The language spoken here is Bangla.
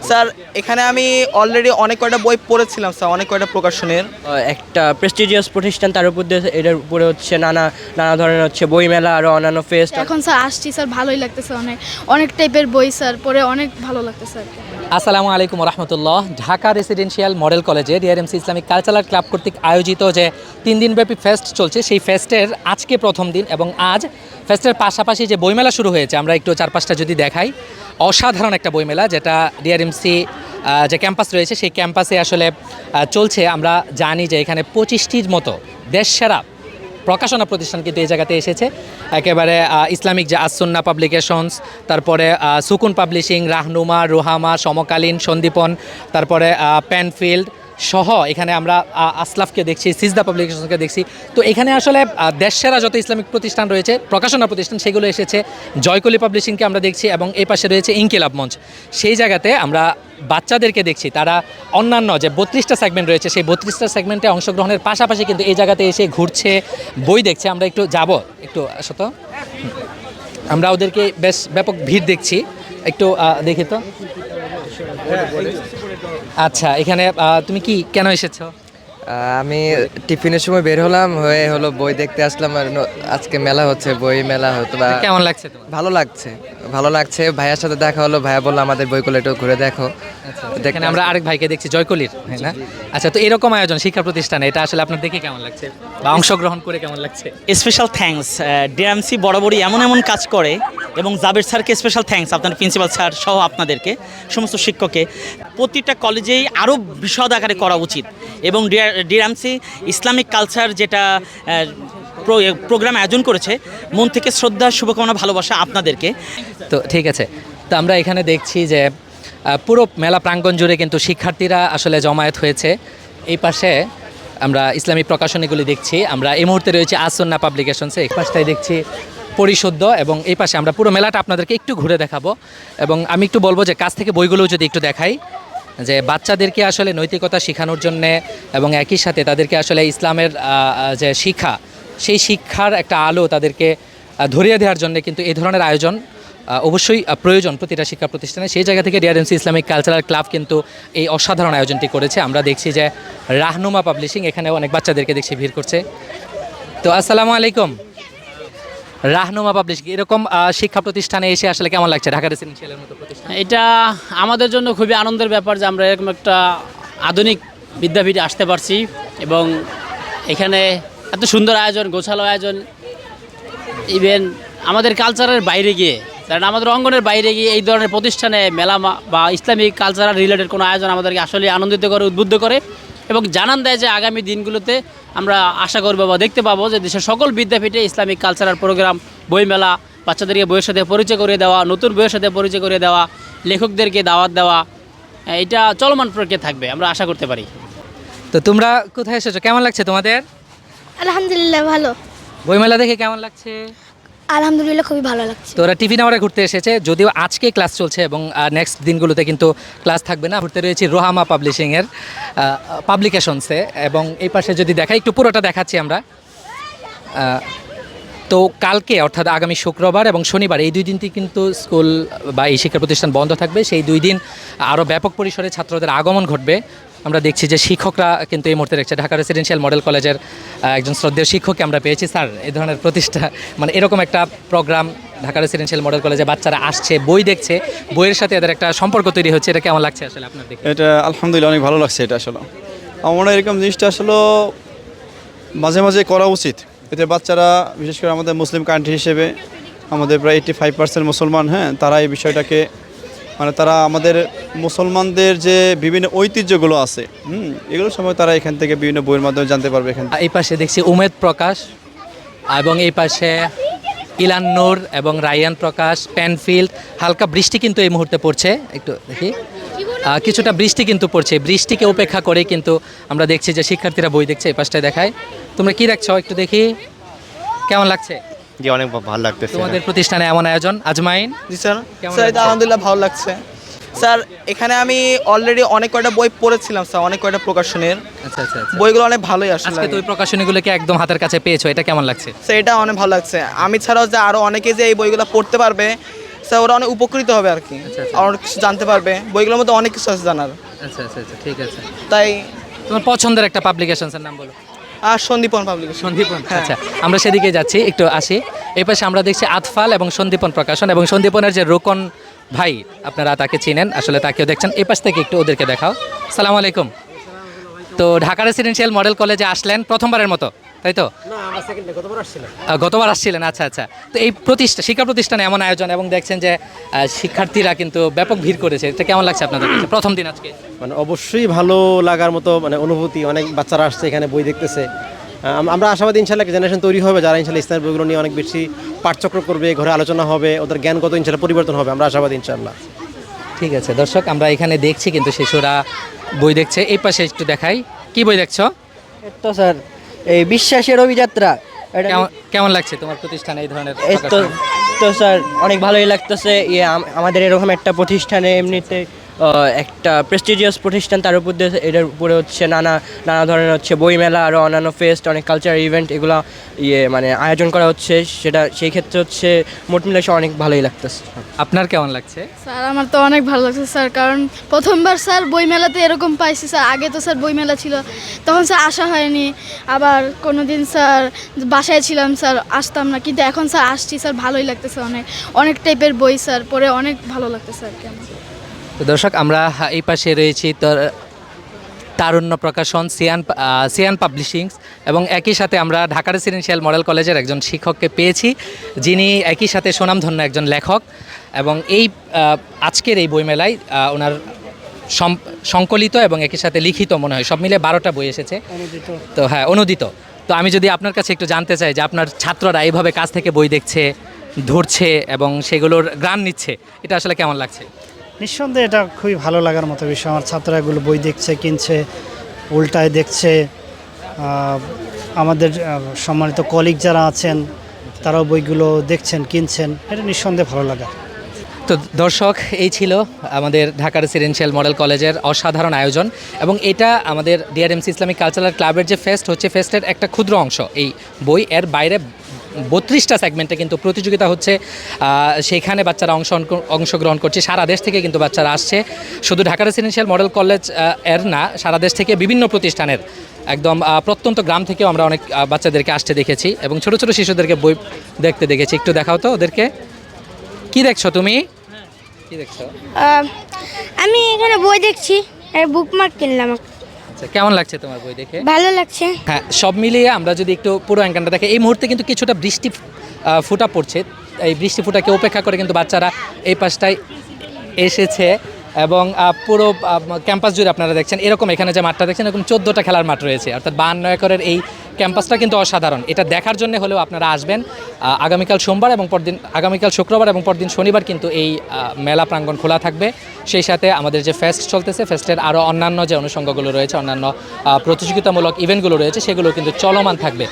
স্যার এখানে আমি অলরেডি অনেক কয়টা বই পড়েছিলাম স্যার, অনেক কয়টা প্রকাশনের। একটা প্রেস্টিজিয়াস প্রতিষ্ঠান, তার উপর দিয়ে এটার উপরে হচ্ছে নানা নানা ধরনের হচ্ছে বইমেলা আরও অন্যান্য ফেস্ট। এখন স্যার আসছি স্যার, ভালোই লাগতেছে, অনেক অনেক টাইপের বই স্যার পড়ে অনেক ভালো লাগতেছে আর কি। আসসালামু আলাইকুম রহমতুল্লাহ। ঢাকা রেসিডেন্সিয়াল মডেল কলেজে ডিআরএমসি ইসলামিক কালচারাল ক্লাব কর্তৃক আয়োজিত যে 3 দিনব্যাপী ফেস্ট চলছে, সেই ফেস্টের আজকে প্রথম দিন এবং আজ ফেস্টের পাশাপাশি যে বইমেলা শুরু হয়েছে, আমরা একটু চারপাশটা যদি দেখাই, অসাধারণ একটা বইমেলা যেটা ডিআরএমসি যে ক্যাম্পাস রয়েছে সেই ক্যাম্পাসে আসলে চলছে। আমরা জানি যে এখানে 25টির মতো দেশসেরা প্রকাশনা প্রতিষ্ঠান কিন্তু এই জায়গাতে এসেছে। একেবারে ইসলামিক যে আসুন্না পাবলিকেশনস, তারপরে সুকুন পাবলিশিং, রাহনুমা, রোহামা, সমকালীন, সন্দীপন, তারপরে পেনফিল্ড সহ এখানে আমরা আসলাফকে দেখছি, সিজদা পাবলিকেশনকে দেখছি। তো এখানে আসলে দেশসেরা যত ইসলামিক প্রতিষ্ঠান রয়েছে, প্রকাশনা প্রতিষ্ঠান, সেগুলো এসেছে। জয়কলি পাবলিশিংকে আমরা দেখছি এবং এই পাশে রয়েছে ইনকিলাব মঞ্চ। সেই জায়গাতে আমরা বাচ্চাদেরকে দেখছি, তারা অন্যান্য যে 32টা সেগমেন্ট রয়েছে সেই 32টা সেগমেন্টে অংশগ্রহণের পাশাপাশি কিন্তু এই জায়গাতে এসে ঘুরছে, বই দেখছে। আমরা একটু যাব, একটু আসতো, আমরা ওদেরকে বেশ ব্যাপক ভিড় দেখছি, একটু দেখি তো। আচ্ছা, এখানে তুমি কি কেন এসেছো? আমি টিফিনের সময় বের হলাম, হলো বই দেখতে আসলাম। আর আজকে মেলা হচ্ছে, বই মেলা হতো। বা কেমন লাগছে তোমার? ভালো লাগছে। ভাইয়ার সাথে দেখা হলো, ভাইয়া বললো আমাদের বইগুলো একটু ঘুরে দেখো। এখানে আমরা আরেক ভাইকে দেখছি, জয়কলির, হ্যাঁ না? আচ্ছা, তো এরকম আয়োজন শিক্ষা প্রতিষ্ঠানে এটা আসলে আপনার দেখে কেমন লাগছে বা অংশগ্রহণ করে কেমন লাগছে? স্পেশাল থ্যাঙ্কস, ডিএমসি বরাবরই এমন এমন কাজ করে, এবং জাবের স্যারকে স্পেশাল থ্যাঙ্কস, আপনার প্রিন্সিপাল স্যার সহ আপনাদেরকে, সমস্ত শিক্ষককে। প্রতিটা কলেজেই আরও বিশদ আকারে করা উচিত, এবং ডিএমসি ইসলামিক কালচার যেটা প্রোগ্রাম আয়োজন করেছে, মন থেকে শ্রদ্ধা, শুভকামনা, ভালোবাসা আপনাদেরকে। তো ঠিক আছে, তো আমরা এখানে দেখছি যে পুরো মেলা প্রাঙ্গণ জুড়ে কিন্তু শিক্ষার্থীরা আসলে জমায়েত হয়েছে। এই পাশে আমরা ইসলামিক প্রকাশনীগুলি দেখছি। আমরা এই মুহূর্তে রয়েছে আসুন্না পাবলিকেশনসে, এই পাশটাই দেখছি পরিশুদ্ধ, এবং এই পাশে আমরা পুরো মেলাটা আপনাদেরকে একটু ঘুরে দেখাবো। এবং আমি একটু বলবো যে কাছ থেকে বইগুলোও যদি একটু দেখাই, যে বাচ্চাদেরকে আসলে নৈতিকতা শেখানোর জন্যে এবং একই সাথে তাদেরকে আসলে ইসলামের যে শিক্ষা, সেই শিক্ষার একটা আলো তাদেরকে ধরিয়ে দেওয়ার জন্য কিন্তু এই ধরনের আয়োজন অবশ্যই প্রয়োজন প্রতিটা শিক্ষা প্রতিষ্ঠানে। সেই জায়গা থেকে ডিআরএমসি ইসলামিক কালচারাল ক্লাব কিন্তু এই অসাধারণ আয়োজনটি করেছে। আমরা দেখছি যে রাহনুমা পাবলিশিং, এখানেও অনেক বাচ্চাদেরকে দেখছি ভিড় করছে। তো আসসালামু আলাইকুম। রাহনুমা পাবলিশিং এরকম শিক্ষা প্রতিষ্ঠানে এসে আসলে কেমন লাগছে? ঢাকা রেসিডেন্সিয়ালের মতো প্রতিষ্ঠান, এটা আমাদের জন্য খুবই আনন্দের ব্যাপার যে আমরা এরকম একটা আধুনিক বিদ্যাপীঠে আসতে পারছি, এবং এখানে এত সুন্দর আয়োজন, গোছালো আয়োজন। ইভেন আমাদের কালচারের বাইরে গিয়ে, কারণ আমাদের অঙ্গনের বাইরে গিয়ে এই ধরনের প্রতিষ্ঠানে মেলা বা ইসলামিক কালচারাল রিলেটেড কোনো আয়োজন আমাদেরকে আসলে আনন্দিত করে, উদ্বুদ্ধ করে, এবং জানান দেয় যে আগামী দিনগুলোতে আমরা আশা করবো বা দেখতে পাবো যে দেশের সকল বিদ্যাপীঠে ইসলামিক কালচারাল প্রোগ্রাম, বইমেলা, বাচ্চাদেরকে বইয়ের সাথে পরিচয় করে দেওয়া, নতুন বইয়ের সাথে পরিচয় করে দেওয়া, লেখকদেরকে দাওয়াত দেওয়া, এটা চলমান প্রক্রিয়া থাকবে, আমরা আশা করতে পারি। তো তোমরা কোথায় এসেছো, কেমন লাগছে তোমাদের? আলহামদুলিল্লাহ ভালো। বইমেলা দেখে কেমন লাগছে? আলহামদুলিল্লাহ খুবই ভালো লাগছে। তো ওরা টিফিন আওয়ারে ঘুরতে এসেছে, যদিও আজকে ক্লাস চলছে এবং নেক্সট দিনগুলোতে কিন্তু ক্লাস থাকবে না। ঘুরতে রয়েছে রোহামা পাবলিশিংয়ের পাবলিকেশনসে, এবং এই পাশে যদি দেখাই, একটু পুরোটা দেখাচ্ছি আমরা। তো কালকে অর্থাৎ আগামী শুক্রবার এবং শনিবার এই 2 দিনটি কিন্তু স্কুল বা এই শিক্ষা প্রতিষ্ঠান বন্ধ থাকবে। সেই 2 দিন আরও ব্যাপক পরিসরে ছাত্রদের আগমন ঘটবে। আমরা দেখছি যে শিক্ষকরা কিন্তু এই মুহূর্তে দেখছে, ঢাকা রেসিডেন্সিয়াল মডেল কলেজের একজন শ্রদ্ধেয় শিক্ষককে আমরা পেয়েছি। স্যার, এই ধরনের প্রতিষ্ঠা মানে এরকম একটা প্রোগ্রাম ঢাকা রেসিডেন্সিয়াল মডেল কলেজে বাচ্চারা আসছে, বই দেখছে, বইয়ের সাথে এদের একটা সম্পর্ক তৈরি হচ্ছে, এটা কেমন লাগছে আসলে আপনার দেখে? এটা আলহামদুলিল্লাহ অনেক ভালো লাগছে। এটা আসলে আমার মনে হয় এরকম জিনিসটা আসলে মাঝে মাঝে করা উচিত। এতে বাচ্চারা, বিশেষ করে আমাদের মুসলিম কান্ট্রি হিসেবে আমাদের প্রায় 85% মুসলমান, হ্যাঁ, তারা এই বিষয়টাকে মানে তারা আমাদের মুসলমানদের যে বিভিন্ন ঐতিহ্যগুলো আছে, এগুলোর সময় তারা এখান থেকে বিভিন্ন বইয়ের মাধ্যমে জানতে পারবে। এখান এই পাশে দেখছি উমেদ প্রকাশ, এবং এই পাশে ইলান নূর এবং রায়ান প্রকাশ, পেনফিল্ড। হালকা বৃষ্টি কিন্তু এই মুহূর্তে পড়ছে, একটু দেখি, কিছুটা বৃষ্টি কিন্তু পড়ছে। বৃষ্টিকে উপেক্ষা করে কিন্তু আমরা দেখছি যে শিক্ষার্থীরা বই দেখছে। এই পাশটায় দেখায়, তোমরা কি দেখছো একটু দেখি, কেমন লাগছে? জি, অনেক ভালো লাগতেছে তোমাদের প্রতিষ্ঠানে এমন আয়োজন। আজমাইন? জি স্যার, আলহামদুলিল্লাহ ভালো লাগছে স্যার। এখানে আমি অলরেডি অনেক কয়টা বই পড়েছিলাম স্যার, অনেক কয়টা প্রকাশনের। আচ্ছা আচ্ছা, বইগুলো অনেক ভালোই আসলে। আজকে তো ওই প্রকাশনীগুলোকে একদম হাতের কাছে পেয়েছো, এটা কেমন লাগছে? স্যার এটা অনেক ভালো লাগছে। আমি ছাড়াও যে আরও অনেকে যে এই বইগুলো পড়তে পারবে স্যার ওরা অনেক উপকৃত হবে আর কি, আর অনেক কিছু জানতে পারবে, বইগুলোর মধ্যে অনেক কিছু আছে জানার, আচ্ছা আচ্ছা আচ্ছা, ঠিক আছে। তাই। তোমার পছন্দের একটা পাবলিকেশনসের নাম বলো। আর সন্দীপন পাবলিকেশন। সন্দীপন, হ্যাঁ। আচ্ছা আমরা সেদিকে যাচ্ছি, একটু আসি। এই পাশে আমরা দেখছি আতফাল এবং সন্দীপন প্রকাশন, এবং সন্দীপনের যে রোকন ভাই আপনারা তাকে চিনেন, আসলে তাকেও দেখছেন। এই পাশ থেকে একটু ওদেরকে দেখাও। সালাম আলাইকুম। তো ঢাকা রেসিডেন্সিয়াল মডেল কলেজে আসলেন প্রথমবারের মতো, তাই তো? গতবার আসছিলেন, আচ্ছা আচ্ছা। তো এই শিক্ষা প্রতিষ্ঠানে এমন আয়োজন এবং দেখছেন যে শিক্ষার্থীরা কিন্তু ব্যাপক ভিড় করেছে, এটা কেমন লাগছে আপনাদের কাছে প্রথম দিন আজকে? মানে অবশ্যই ভালো লাগার মতো মানে অনুভূতি, অনেক বাচ্চারা আসছে এখানে বই দেখতেছে। আমরা আশাবাদী ইনশাল্লাহ একটা জেনারেশন তৈরি হবে যারা ইনশাল্লাহ ইসলামের বইগুলো নিয়ে অনেক বেশি পাঠচক্র করবে, ঘরে আলোচনা হবে, ওদের জ্ঞানগত ইনশাল্লাহ পরিবর্তন হবে, আমরা আশাবাদী ইনশাল্লাহ। ঠিক আছে দর্শক, আমরা এখানে দেখছি কিন্তু শিশুরা বই দেখছে। এই পাশে একটু দেখাই, কি বই দেখছো? তো স্যার এই বিশ্বাসের অভিযাত্রা, এটা কেমন লাগছে তোমার প্রতিষ্ঠানে এই ধরনের এই তো প্রকাশনা? তো স্যার অনেক ভালোই লাগতেছে। আমাদের এরকম একটা প্রতিষ্ঠানে এমনিতে একটা প্রেস্টিজিয়াস প্রতিষ্ঠান, তার উপর দিয়ে এটার উপরে হচ্ছে নানা ধরনের হচ্ছে বইমেলা আরও অন্যান্য ফেস্ট, অনেক কালচারাল ইভেন্ট এগুলো মানে আয়োজন করা হচ্ছে, সেটা সেই ক্ষেত্রে হচ্ছে মোট মিলে অনেক ভালোই লাগতেছে। আপনার কেমন লাগছে? স্যার আমার তো অনেক ভালো লাগছে স্যার, কারণ প্রথমবার স্যার বইমেলাতে এরকম পাইছি স্যার। আগে তো স্যার বইমেলা ছিল, তখন স্যার আসা হয়নি। আবার কোনো দিন স্যার বাসায় ছিলাম স্যার, আসতাম না, কিন্তু এখন স্যার আসছি স্যার, ভালোই লাগতেছে। অনেক টাইপের বই স্যার পড়ে অনেক ভালো লাগতেছে আর কি আমার। তো দর্শক, আমরা এই পাশে রয়েছি তারুণ্য প্রকাশন, সিয়ান পাবলিশিংস, এবং একই সাথে আমরা ঢাকা রেসিডেন্সিয়াল মডেল কলেজের একজন শিক্ষককে পেয়েছি, যিনি একই সাথে সুনামধন্য একজন লেখক, এবং এই আজকের এই বইমেলায় ওনার সংকলিত এবং একই সাথে লিখিত মনে হয় সব মিলে 12টা বই এসেছে। তো হ্যাঁ, অনুদিত। তো আমি যদি আপনার কাছে একটু জানতে চাই যে আপনার ছাত্ররা এইভাবে কাছ থেকে বই দেখছে, ধরছে এবং সেগুলোর গ্রান নিচ্ছে, এটা আসলে কেমন লাগছে? নিঃসন্দেহে এটা খুবই ভালো লাগার মতো বিষয়। আমার ছাত্ররা এগুলো বই দেখছে, কিনছে, উল্টায় দেখছে। আমাদের সম্মানিত কলিগ যারা আছেন তারাও বইগুলো দেখছেন, কিনছেন, এটা নিঃসন্দেহে ভালো লাগা। তো দর্শক, এই ছিল আমাদের ঢাকা রেসিডেন্সিয়াল মডেল কলেজের অসাধারণ আয়োজন, এবং এটা আমাদের ডিআরএমসি ইসলামিক কালচারাল ক্লাবের যে ফেস্ট হচ্ছে, ফেস্টের একটা ক্ষুদ্র অংশ এই বই। এর বাইরে 32টা সেগমেন্টে কিন্তু প্রতিযোগিতা হচ্ছে, সেইখানে বাচ্চারা অংশগ্রহণ করছে। সারা দেশ থেকে কিন্তু বাচ্চারা আসছে, শুধু ঢাকা রেসিডেন্সিয়াল মডেল কলেজ এর না, সারা দেশ থেকে বিভিন্ন প্রতিষ্ঠানের একদম প্রত্যন্ত গ্রাম থেকেও আমরা অনেক বাচ্চাদেরকে আসতে দেখেছি, এবং ছোট ছোট শিশুদেরকে বই দেখতে দেখেছি। একটু দেখাও তো ওদেরকে, কি দেখছো তুমি? কি দেখছো? আমি এখানে বই দেখছি, বুকমার্ক কিনলাম। আচ্ছা, কেমন লাগছে তোমার বই দেখে? ভালো লাগছে। হ্যাঁ, সব মিলিয়ে আমরা যদি একটু পুরো অ্যাঙ্গেলটা দেখি, এই মুহূর্তে কিন্তু কিছুটা বৃষ্টি ফুটা পড়ছে। এই বৃষ্টি ফুটাকে উপেক্ষা করে কিন্তু বাচ্চারা এই পাশটায় এসেছে, এবং পুরো ক্যাম্পাস জুড়ে আপনারা দেখছেন এরকম, এখানে যে মাঠটা দেখছেন এরকম 14টা খেলার মাঠ রয়েছে, অর্থাৎ 52 একরের এই ক্যাম্পাসটা কিন্তু অসাধারণ। এটা দেখার জন্য হলেও আপনারা আসবেন। আগামীকাল সোমবার এবং পরদিন, আগামীকাল শুক্রবার এবং পরদিন শনিবার কিন্তু এই মেলা প্রাঙ্গণ খোলা থাকবে। সেই সাথে আমাদের যে ফেস্ট চলতেছে, ফেস্টের আরও অন্যান্য যে অনুষঙ্গগুলো রয়েছে, অন্যান্য প্রতিযোগিতামূলক ইভেন্টগুলো রয়েছে, সেগুলো কিন্তু চলমান থাকবে।